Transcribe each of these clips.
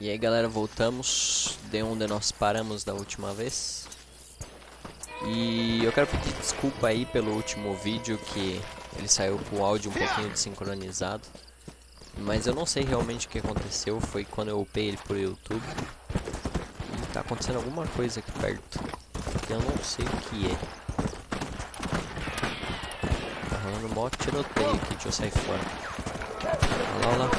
E aí galera, voltamos de onde nós paramos da última vez. E eu quero pedir desculpa aí pelo último vídeo, que ele saiu com o áudio um pouquinho desincronizado. Mas eu não sei realmente o que aconteceu, foi quando eu upei ele pro YouTube. E tá acontecendo alguma coisa aqui perto, eu não sei o que é. Tá rolando um mó tiroteio aqui, deixa eu sair fora. Olha lá, olha lá.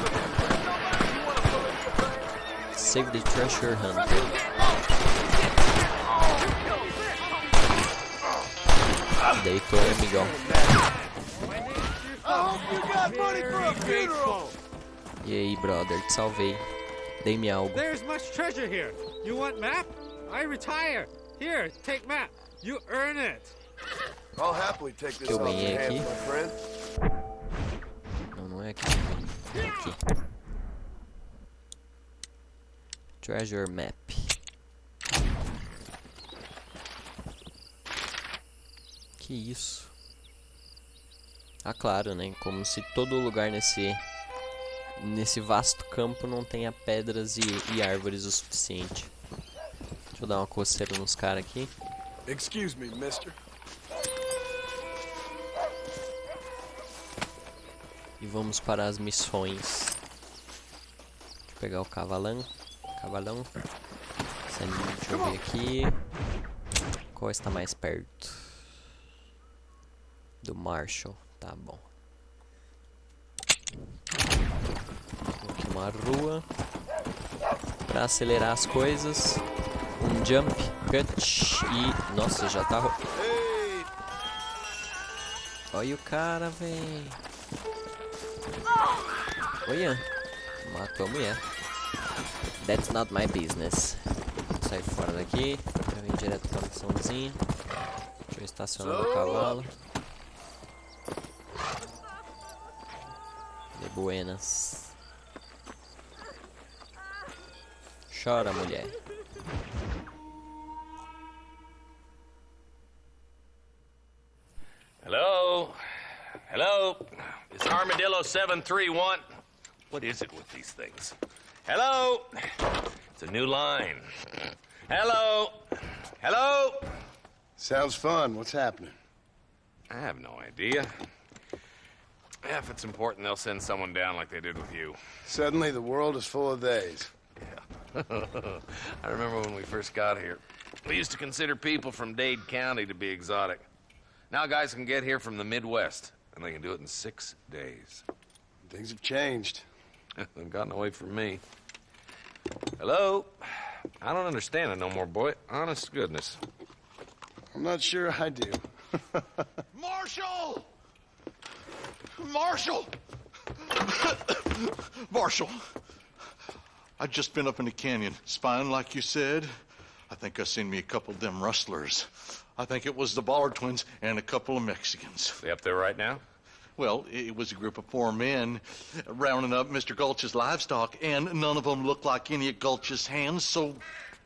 Save the treasure hunter. Deitou, amigão. E aí, brother, te salvei. Dei-me algo. There's much treasure here. You want map? I retire. Here, take map. You earn it. I'll happily take this Que eu off your ganhei aqui. hands, my friend. Não, não é aqui. É aqui. Treasure map. Que isso? Ah, claro, né? Como se todo lugar nesse vasto campo não tenha pedras e árvores o suficiente. Deixa eu dar uma coceira nos caras aqui. Excuse me, mister. E vamos para as missões. Deixa eu pegar o cavalão. Deixa eu ver aqui. Qual está mais perto? Do Marshall. Tá bom. Aqui uma rua. Pra acelerar as coisas. Um jump, cut e... Nossa, já tá... Olha o cara, véi. Olha. Matou a mulher. That's not my business. Vou sair fora daqui. Já vim direto pra missãozinha. Deixa eu estacionar o cavalo. De buenas. Chora, mulher. Hello? Hello? Is Armadillo 731? What is it with these things? Hello? It's a new line. Hello? Hello? Sounds fun. What's happening? I have no idea. Yeah, if it's important, they'll send someone down like they did with you. Suddenly, the world is full of days. Yeah. I remember when we first got here. We used to consider people from Dade County to be exotic. Now guys can get here from the Midwest, and they can do it in 6 days. Things have changed. They've gotten away from me. Hello? I don't understand it no more, boy. Honest to goodness. I'm not sure I do. Marshall! Marshall! Marshall! I'd just been up in the canyon, spying like you said. I think I seen me a couple of them rustlers. I think it was the Ballard twins and a couple of Mexicans. They up there right now? Well, it was a group of 4 men rounding up Mr. Gulch's livestock, and none of them looked like any of Gulch's hands, so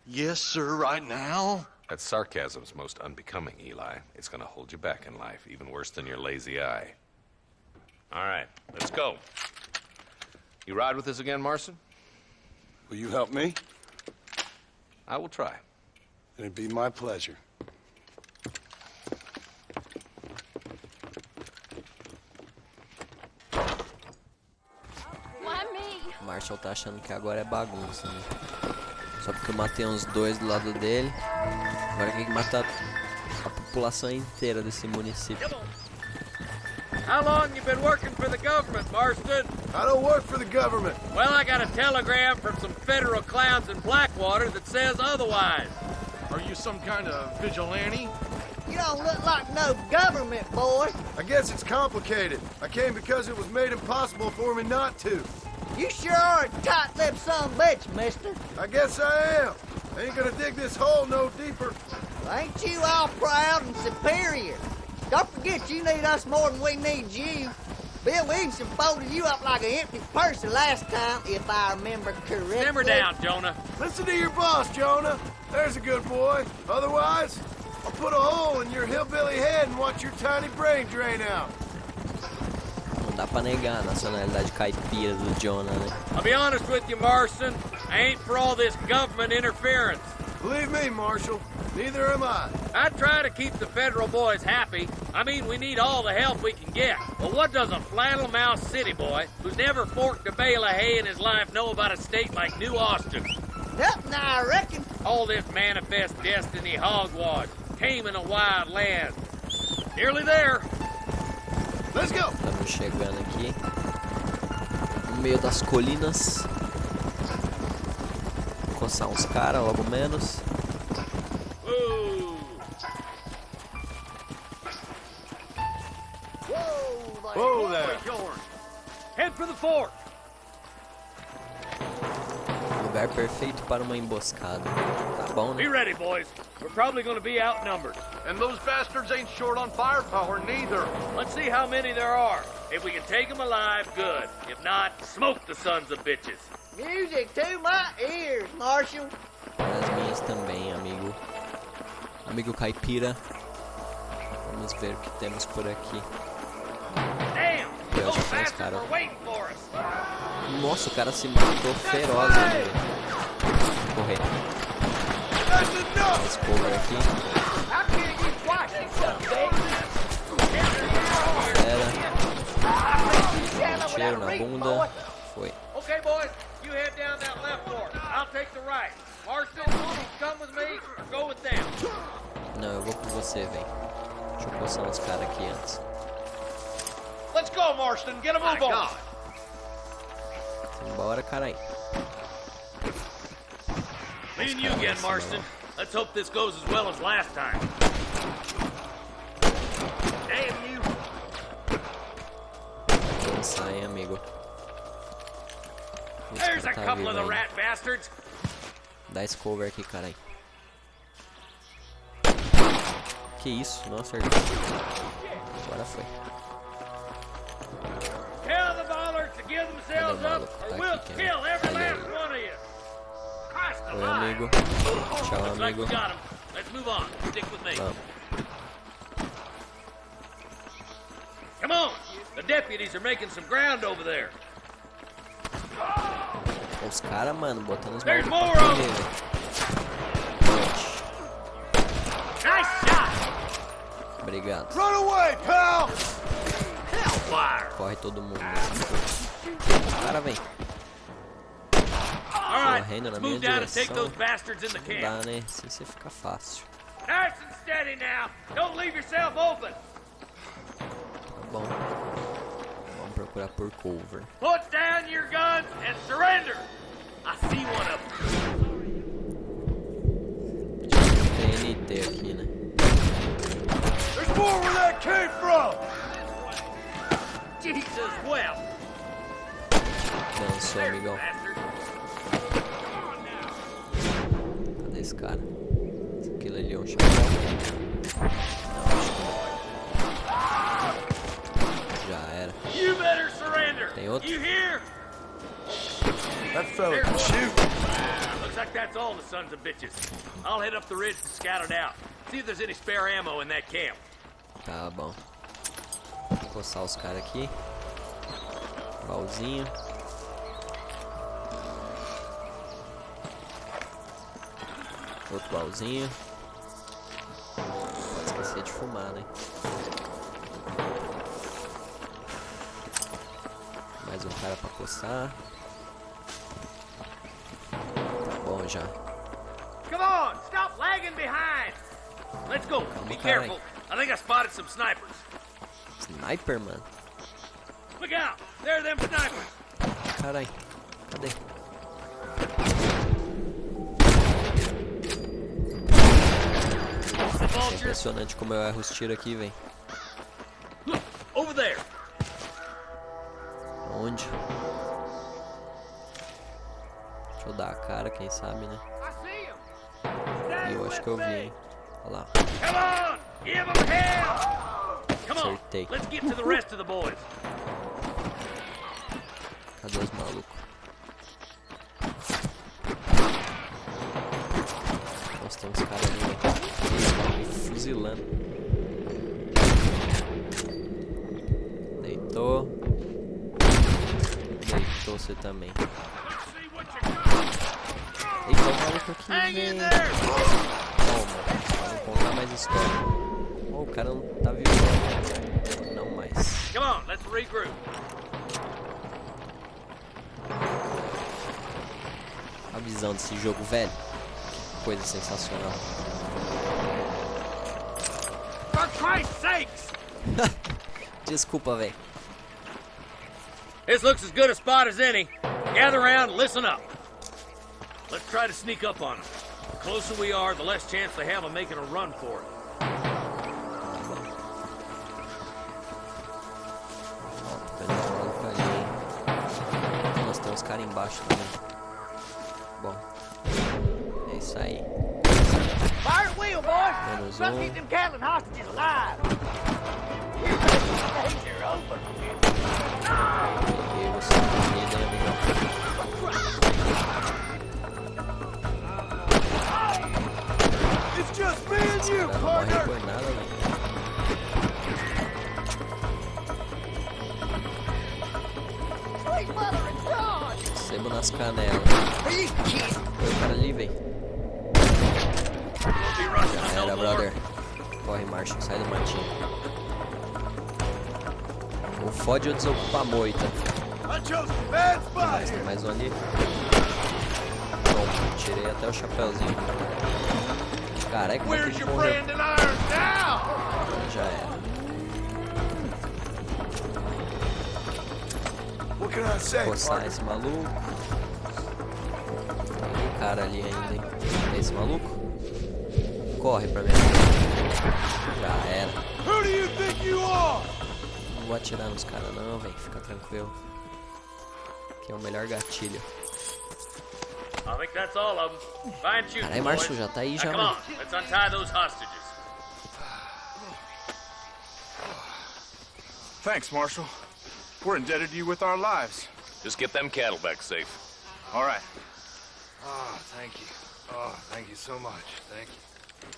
yes, sir, right now. That sarcasm's most unbecoming, Eli. It's gonna hold you back in life, even worse than your lazy eye. All right, let's go. You ride with us again, Marson? Will you help me? I will try. It'd be my pleasure. O Marshall tá achando que agora é bagunça, né? Só porque eu matei uns 2 do lado dele. Agora tem que matar a população inteira desse município. How long you been working for the government, Marston? I don't work for the government. Well, I got a telegram from some federal clowns in Blackwater that says otherwise. Are you some kind of vigilante? You don't look like no government, boy. I guess it's complicated. I came because it was made impossible for me not to. You sure are a tight-lipped son of a bitch, mister. I guess I am. I ain't gonna dig this hole no deeper. Ain't you all proud and superior? Don't forget you need us more than we need you. Bill Williamson folded you up like an empty purse last time, if I remember correctly. Simmer down, Jonah. Listen to your boss, Jonah. There's a good boy. Otherwise, I'll put a hole in your hillbilly head and watch your tiny brain drain out. Não dá dá pra negar a nacionalidade caipira do Jonah, né? I'll be honest with you, Marston. I ain't for all this government interference. Believe me, Marshal, neither am I. I try to keep the federal boys happy. I mean, we need all the help we can get. But what does a flannel-mouthed city boy who's never forked a bale of hay in his life know about a state like New Austin? Nothing, I reckon. All this manifest destiny hogwash, taming a wild land. Nearly there. Let's go. Estamos chegando aqui no meio das colinas. Vou coçar uns caras, logo menos. Whoa there. Head for the fort. Lugar perfeito para uma emboscada. Tá bom, Be né? ready, boys. We're probably going to be outnumbered. And those bastards ain't short on firepower, neither. Let's see how many there are. If we can take them alive, good. If not, smoke the sons of bitches. Music to my ears, Marshal. As minhas também, amigo. Amigo caipira. Vamos ver o que temos por aqui. Damn! Eu Those acho que tem uns bastards caras. are waiting for us. Nossa, o cara se matou feroz, né? Correr. Mais cover aqui. How can you watch it, son of a Galera. Tiro na bunda. Foi. Okay, boys, you head down that left fort. I'll take the right. Marston, come with me or go with them. Não, eu vou com você, velho. Deixa eu coçar uns caras aqui antes. Let's go, Marston. Get a move on. Bora, carai. Me and you again, Marston. Let's hope this goes as well as last time. Damn you. Cansar, hein, amigo. Esse There's a cara tá couple vivo of the ainda. rat bastards. Dá esse cover aqui, carai. Que isso? Nossa, agora foi. Tell the ballers to give themselves Cadê o up maluco? or Tá we'll aqui, quer kill ver? every Aí, last aí. one of you. Christ Oi, alive. amigo. Tchau, Looks like we amigo. got him. Let's move on. Stick with me. Vamos. Come on. The deputies are making some ground over there. Os caras, mano, botando os There's malucos more pra of correr, them. velho. Nice shot. Obrigado. Run away, pal. Hellfire. Corre todo mundo. O cara vem. All right. Correndo na Let's minha move down and take direção. those bastards in the Não camp. dá, né? Assim você fica fácil. Nice and steady now. Don't leave yourself open. Tá bom. Vamos procurar por cover. Put down your guns and surrender. I see one of them. TNT aqui, né? There's more where that came from. Jesus, well. Dançou, There, amigão. bastard. Cadê esse cara? Aquilo ali é um chapéu. Não, acho que não. Já era. You better surrender. Tem outro? You hear? That fella can shoot. Looks like that's all the sons of bitches. I'll head up the ridge to scout it out. See if there's any spare ammo in that camp. Tá bom. Vou coçar os caras aqui. Baúzinho. Outro baúzinho. Não pode esquecer de fumar, né? Mais um cara pra coçar. Tá bom já. Come on, stop lagging behind. Let's go. Be carai. careful. I think I spotted some snipers. Sniper, mano. Look out. There are them snipers. Carai. Cadê? The vultures. Impressionante como eu erro os tiros aqui, velho. Look, over there. Onde? Deixa eu dar a cara, quem sabe, né? I see him. E eu acho que eu vi, hein? Olha lá. Come on, give them hell. Come on, Acertei. let's get to the rest of the boys. Cadê os malucos? Nossa, tem uns caras ali, velho. Me fuzilando. Deitou. você também. Eita, o maluco aqui, velho. Toma, vamos contar mais história. Oh, o cara não tá vivo. Não mais. Come on, let's regroup. A visão desse jogo, velho. Que coisa sensacional. For Christ's sakes! Desculpa, velho. This looks as good a spot as any. Gather around and listen up. Let's try to sneak up on them. The closer we are, the less chance they have of making a run for it. Ó, tá vendo o maluco ali, hein? Nossa, tem uns caras embaixo também. Bom, é isso aí. Fire at will, boys. Menos Let's keep them cattle and hostages alive. You're open. Peguei você comida, né, amigão? It's just me and you, Cara, não morre partner. por nada, velho. Sweet mother and God. Sebo nas canelas. Are you kidding? Foi o cara ali, velho. We'll be rushing Já no era, more. brother. Corre, Marshall, sai do matinho. Ou fode ou desocupa a moita. I chose a bad spot Mas tem here. mais um ali. Pronto, tirei até o chapéuzinho. Caraca, como é que Where's ele your morreu? brand and iron now? Já era. What can I say, Coçar partner? esse maluco. Tem um cara ali ainda, hein? É esse maluco? Corre pra mim. Já era. Who do you think you are? Não vou atirar nos caras não, velho. Fica tranquilo. Aqui é o melhor gatilho. I think that's all of them. Fine shooting, Caralho, boys. Marshall já tá aí Now, já, come on, mano. let's untie those hostages. Thanks, Marshal. We're indebted to you with our lives. Just get them cattle back safe. All right. Oh, thank you. Oh, thank you so much. Thank you.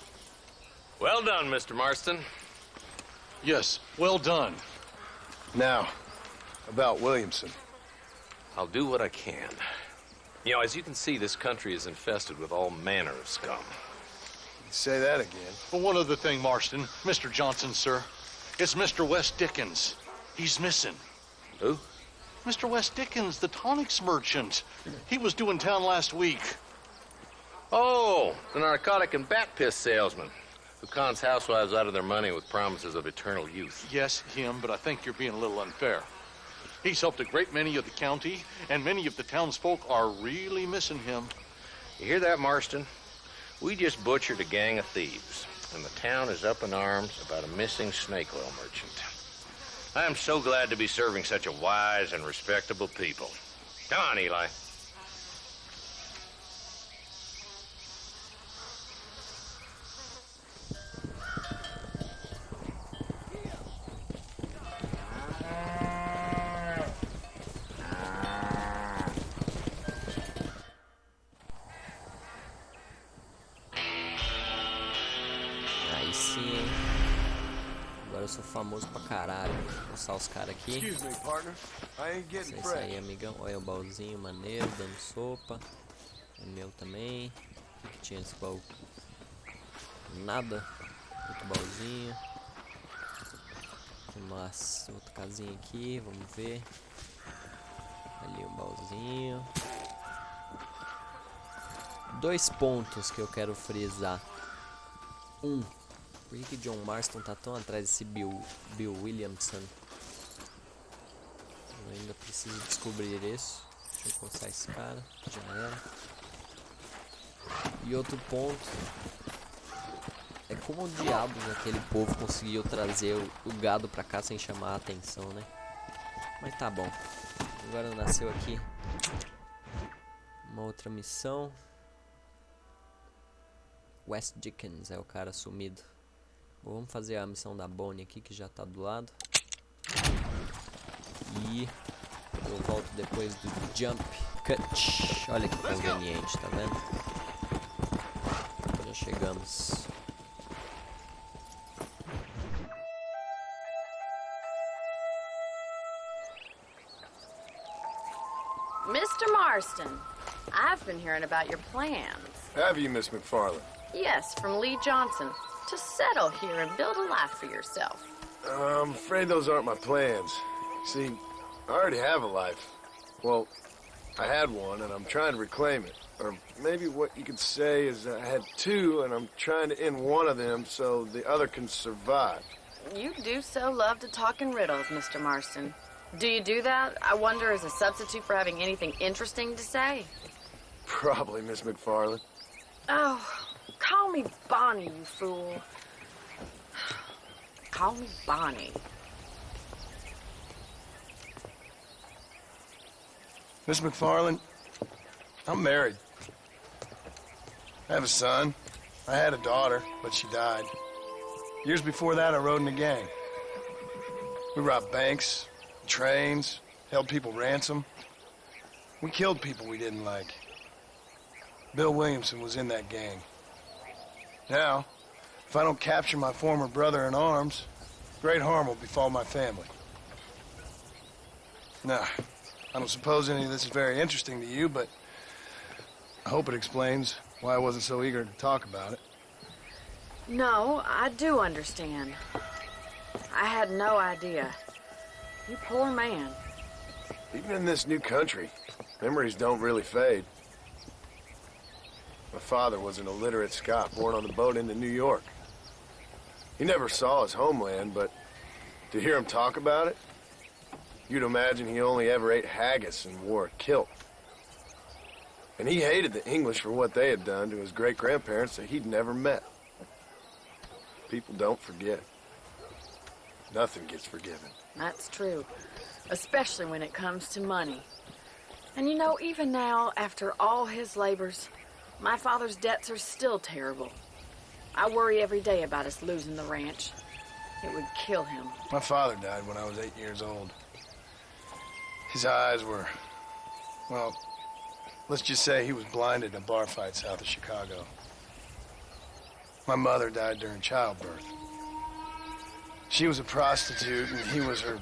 Well done, Mr. Marston. Yes, well done. Now, about Williamson. I'll do what I can. You know, as you can see, this country is infested with all manner of scum. Say that again. Well, one other thing, Marston. Mr. Johnson, sir. It's Mr. Wes Dickens. He's missing. Who? Mr. Wes Dickens, the tonics merchant. He was due in town last week. Oh, the narcotic and bat piss salesman who cons housewives out of their money with promises of eternal youth. Yes, him, but I think you're being a little unfair. He's helped a great many of the county, and many of the townsfolk are really missing him. You hear that, Marston? We just butchered a gang of thieves, and the town is up in arms about a missing snake oil merchant. I am so glad to be serving such a wise and respectable people. Come on, Eli. Aí sim, hein? Agora eu sou famoso pra caralho. Vou coçar os caras aqui. Excuse me, partner. I ain't getting É isso aí, fresh. amigão. Olha o baúzinho maneiro, dando sopa. É meu também. O que tinha nesse baú? Nada. Outro baúzinho. Mas outra casinha aqui, vamos ver. Ali um baúzinho. 2 pontos que eu quero frisar. 1. Por que John Marston tá tão atrás desse Bill Williamson? Eu ainda preciso descobrir isso. Deixa eu coçar esse cara. Já era. E outro ponto é como diabos aquele povo conseguiu trazer o gado pra cá sem chamar a atenção, né? Mas tá bom. Agora nasceu aqui uma outra missão. Wes Dickens é o cara sumido. Bom, vamos fazer a missão da Bonnie aqui, que já tá do lado. E eu volto depois do Jump Cut. Olha que conveniente, tá vendo? Já chegamos. Marston, I've been hearing about your plans. Have you, Miss McFarland? Yes, from Lee Johnson, to settle here and build a life for yourself. I'm afraid those aren't my plans. See, I already have a life. Well, I had one, and I'm trying to reclaim it. Or maybe what you could say is I had two, and I'm trying to end one of them so the other can survive. You do so love to talk in riddles, Mr. Marston. Do you do that, I wonder, as a substitute for having anything interesting to say? Probably, Miss McFarland. Oh, call me Bonnie, you fool. Call me Bonnie. Miss McFarland, I'm married. I have a son. I had a daughter, but she died. Years before that, I rode in a gang. We robbed banks, trains, held people ransom. We killed people we didn't like. Bill Williamson was in that gang. Now, if I don't capture my former brother in arms, great harm will befall my family. Now, I don't suppose any of this is very interesting to you, but I hope it explains why I wasn't so eager to talk about it. No, I do understand. I had no idea. You poor man. Even in this new country, memories don't really fade. My father was an illiterate Scot born on the boat into New York. He never saw his homeland, but to hear him talk about it, you'd imagine he only ever ate haggis and wore a kilt. And he hated the English for what they had done to his great-grandparents that he'd never met. People don't forget. Nothing gets forgiven. That's true, especially when it comes to money. And you know, even now, after all his labors, my father's debts are still terrible. I worry every day about us losing the ranch. It would kill him. My father died when I was 8 years old. His eyes were, well, let's just say he was blinded in a bar fight south of Chicago. My mother died during childbirth. She was a prostitute, and he was her,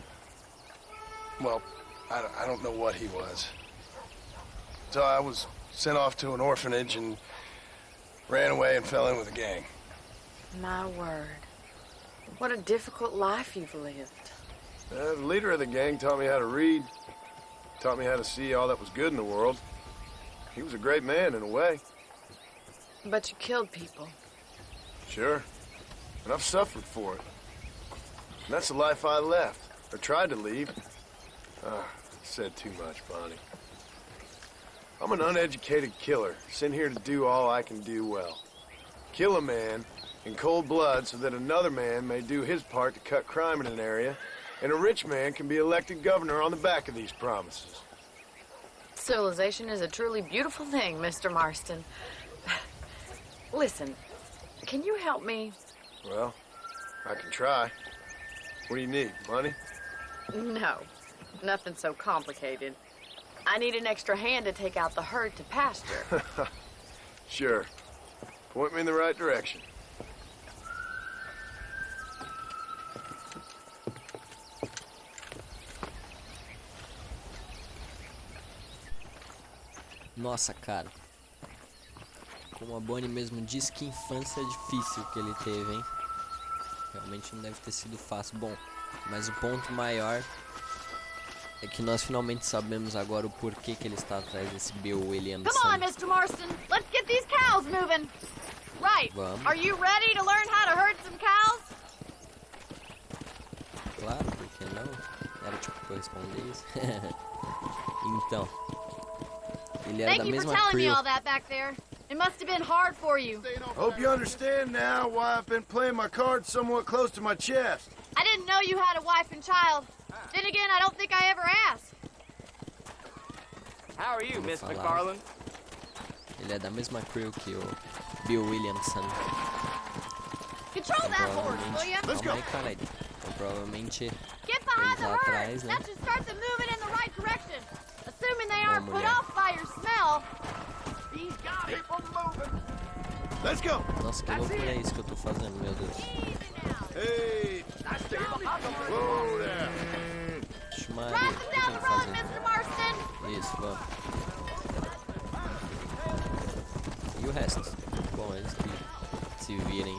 well, I don't know what he was. So I was sent off to an orphanage and ran away and fell in with a gang. My word. What a difficult life you've lived. The leader of the gang taught me how to read, taught me how to see all that was good in the world. He was a great man in a way. But you killed people. Sure. And I've suffered for it. And that's the life I left, or tried to leave. Said too much, Bonnie. I'm an uneducated killer, sent here to do all I can do well. Kill a man in cold blood so that another man may do his part to cut crime in an area, and a rich man can be elected governor on the back of these promises. Civilization is a truly beautiful thing, Mr. Marston. Listen, can you help me? Well, I can try. What do you need, money? No, nothing so complicated. I need an extra hand to take out the herd to pasture. Sure. Point me in the right direction. Nossa, cara. Como a Bonnie mesmo disse, que infância difícil que ele teve, hein? Realmente não deve ter sido fácil. Bom, mas o ponto maior é que nós finalmente sabemos agora o porquê que ele está atrás desse Bill Williamson. Come on, Mr. Marston. Let's get these cows moving. Right. Vamos. Are you ready to learn how to herd some cows? Claro, por que não? Era tipo que eu responder isso. Então, ele era da Thank you for mesma telling me crew. all that back there. It must have been hard for you. Hope you understand now why I've been playing my cards somewhat close to my chest. I didn't know you had a wife and child. Then again, I don't think I ever asked. How are you, Miss falar. McFarland? Ele é da mesma crew que o Bill Williamson. Control that horse, will you? Calma aí, cara. Então provavelmente Get behind eles the lá herd. atrás, né? That should start them moving in the right direction. Assuming they aren't put mulher. off by your smell. He's got it. Moving. Let's go. Nossa, que loucura é isso que eu tô fazendo, meu Deus. Hey, whoa there. Ixi, Maria, Drive o que them eu down tenho the que road, fazer? Mr. Marston. Isso, vamos. resto. Bom, eles que se virem.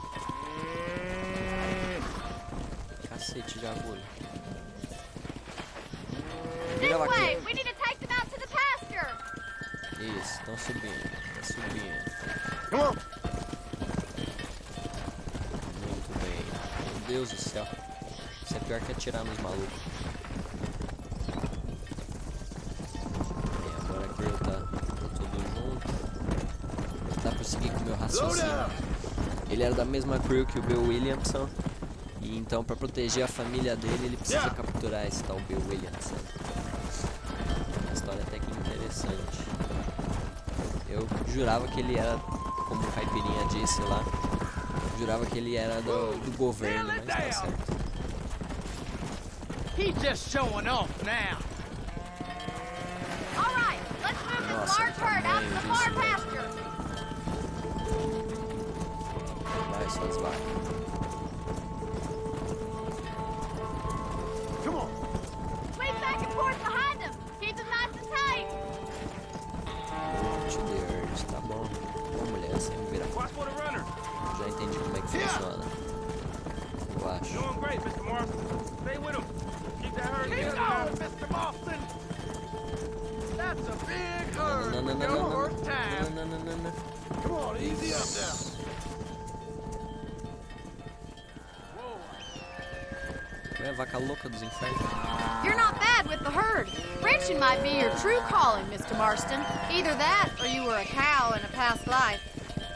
Cacete de agulha. Vira This way! vaqueiro. We need to take them out to the pasture! Isso, estão subindo. Tá subindo. Come on. Muito bem. Meu Deus do céu. Isso é pior que atirar nos malucos. E agora a crew tá tudo junto. Vou tentar prosseguir com o meu raciocínio. Ele era da mesma crew que o Bill Williamson. E então, para proteger a família dele, ele precisa capturar esse tal Bill Williamson. Uma história até que interessante. Eu jurava que ele era, como o Caipirinha disse lá, jurava que ele era do governo, mas tá certo. He's just showing off now. All right, let's move this Nossa, large herd out to the far pasture! Vai, suas vacas. Come on. Swing back and forth behind them! Keep them nice and tight! Monte de herds, tá bom. Ô mulher, sem virar. Já entendi como é que funciona. Eu acho. Doing great, Mr. Marston. Stay with him. Keep that herd Keep together. going, Mr. Boston. That's a big Não, herd não, não, for não, não, your não, time. não, não, não, não. Come on, easy up now. É a vaca louca dos infernos. You're not bad with the herd. Ranching might be your true calling, Mr. Marston. Either that, or you were a cow in a past life.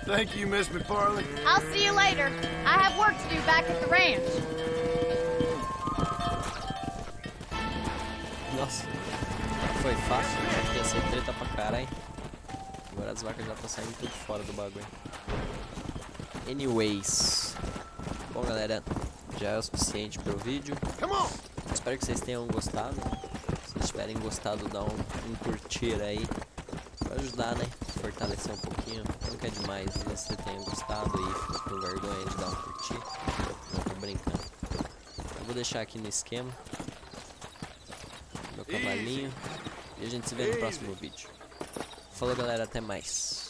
Thank you, Miss McFarland. I'll see you later. I have work to do back at the ranch. Nossa, foi fácil, né? Ia ser treta pra caralho. Agora as vacas já estão saindo tudo fora do bagulho. Anyways. Bom, galera, já é o suficiente pro vídeo. Espero que vocês tenham gostado. Se vocês tiverem gostado, dá um curtir aí. Pra ajudar, né? Fortalecer um pouquinho. Não quer demais. Se você tenha gostado e ficou com vergonha de dar um curtir. Não, tô brincando. Eu vou deixar aqui no esquema. Meu cavalinho. E a gente se vê no próximo vídeo. Falou, galera, até mais.